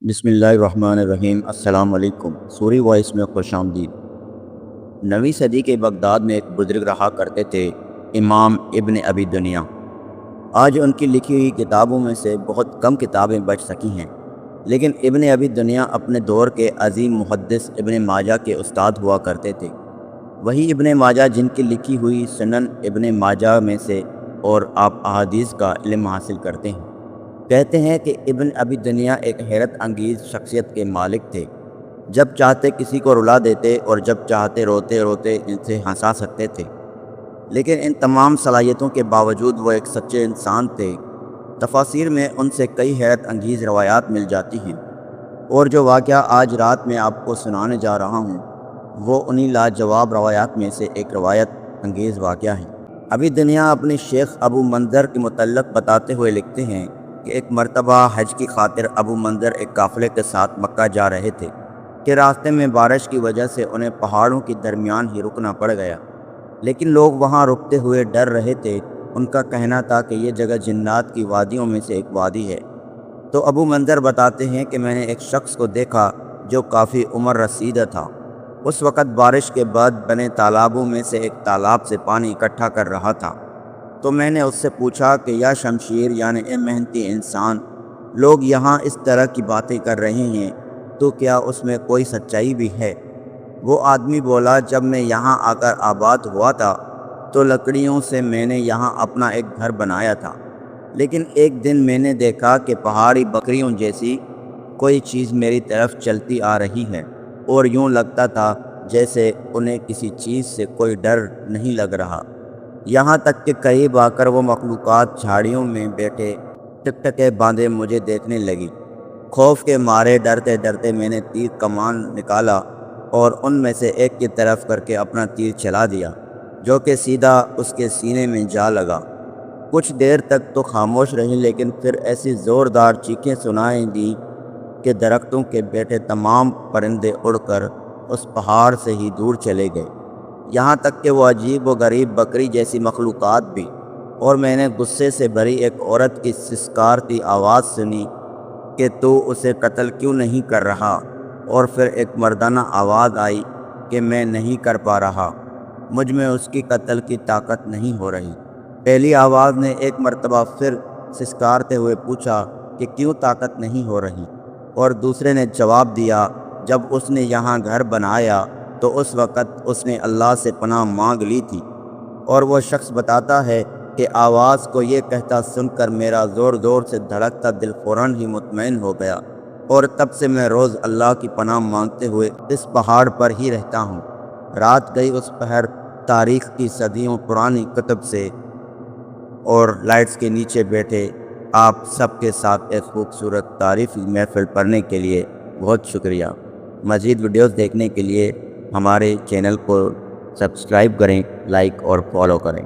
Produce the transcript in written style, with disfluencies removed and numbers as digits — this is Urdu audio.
بسم اللہ الرحمن الرحیم۔ السلام علیکم۔ سوری وائس میں خوش آمدید۔ 9ویں صدی کے بغداد میں ایک بزرگ رہا کرتے تھے، امام ابن ابی دنیا۔ آج ان کی لکھی ہوئی کتابوں میں سے بہت کم کتابیں بچ سکی ہیں، لیکن ابن ابی دنیا اپنے دور کے عظیم محدث ابن ماجہ کے استاد ہوا کرتے تھے۔ وہی ابن ماجہ جن کی لکھی ہوئی سنن ابن ماجہ میں سے اور آپ احادیث کا علم حاصل کرتے ہیں۔ کہتے ہیں کہ ابن ابی دنیا ایک حیرت انگیز شخصیت کے مالک تھے۔ جب چاہتے کسی کو رلا دیتے اور جب چاہتے روتے روتے ان سے ہنسا سکتے تھے، لیکن ان تمام صلاحیتوں کے باوجود وہ ایک سچے انسان تھے۔ تفاسیر میں ان سے کئی حیرت انگیز روایات مل جاتی ہیں، اور جو واقعہ آج رات میں آپ کو سنانے جا رہا ہوں وہ انہی لاجواب روایات میں سے ایک روایت انگیز واقعہ ہے۔ ابی دنیا اپنے شیخ ابو منظر کے متعلق بتاتے ہوئے لکھتے ہیں کہ ایک مرتبہ حج کی خاطر ابو منظر ایک قافلے کے ساتھ مکہ جا رہے تھے کہ راستے میں بارش کی وجہ سے انہیں پہاڑوں کے درمیان ہی رکنا پڑ گیا، لیکن لوگ وہاں رکتے ہوئے ڈر رہے تھے۔ ان کا کہنا تھا کہ یہ جگہ جنات کی وادیوں میں سے ایک وادی ہے۔ تو ابو منظر بتاتے ہیں کہ میں نے ایک شخص کو دیکھا جو کافی عمر رسیدہ تھا۔ اس وقت بارش کے بعد بنے تالابوں میں سے ایک تالاب سے پانی اکٹھا کر رہا تھا۔ تو میں نے اس سے پوچھا کہ یا شمشیر، یعنی اے محنتی انسان، لوگ یہاں اس طرح کی باتیں کر رہے ہیں تو کیا اس میں کوئی سچائی بھی ہے؟ وہ آدمی بولا، جب میں یہاں آ کر آباد ہوا تھا تو لکڑیوں سے میں نے یہاں اپنا ایک گھر بنایا تھا، لیکن ایک دن میں نے دیکھا کہ پہاڑی بکریوں جیسی کوئی چیز میری طرف چلتی آ رہی ہے، اور یوں لگتا تھا جیسے انہیں کسی چیز سے کوئی ڈر نہیں لگ رہا۔ یہاں تک کہ قریب آ کر وہ مخلوقات جھاڑیوں میں بیٹھے ٹکٹکے باندھے مجھے دیکھنے لگی۔ خوف کے مارے ڈرتے ڈرتے میں نے تیر کمان نکالا اور ان میں سے ایک کی طرف کر کے اپنا تیر چلا دیا، جو کہ سیدھا اس کے سینے میں جا لگا۔ کچھ دیر تک تو خاموش رہی، لیکن پھر ایسی زوردار چیخیں سنائی دیں کہ درختوں کے بیٹھے تمام پرندے اڑ کر اس پہاڑ سے ہی دور چلے گئے، یہاں تک کہ وہ عجیب و غریب بکری جیسی مخلوقات بھی۔ اور میں نے غصے سے بھری ایک عورت کی سسکارتی آواز سنی کہ تو اسے قتل کیوں نہیں کر رہا؟ اور پھر ایک مردانہ آواز آئی کہ میں نہیں کر پا رہا، مجھ میں اس کی قتل کی طاقت نہیں ہو رہی۔ پہلی آواز نے ایک مرتبہ پھر سسکارتے ہوئے پوچھا کہ کیوں طاقت نہیں ہو رہی؟ اور دوسرے نے جواب دیا، جب اس نے یہاں گھر بنایا تو اس وقت اس نے اللہ سے پناہ مانگ لی تھی۔ اور وہ شخص بتاتا ہے کہ آواز کو یہ کہتا سن کر میرا زور زور سے دھڑکتا دل فوراً ہی مطمئن ہو گیا، اور تب سے میں روز اللہ کی پناہ مانگتے ہوئے اس پہاڑ پر ہی رہتا ہوں۔ رات گئی اس پہر تاریخ کی صدیوں پرانی کتب سے، اور لائٹس کے نیچے بیٹھے آپ سب کے ساتھ ایک خوبصورت تعریفی محفل پڑھنے کے لیے بہت شکریہ۔ مزید ویڈیوز دیکھنے کے لیے ہمارے چینل کو سبسکرائب کریں، لائک اور فالو کریں۔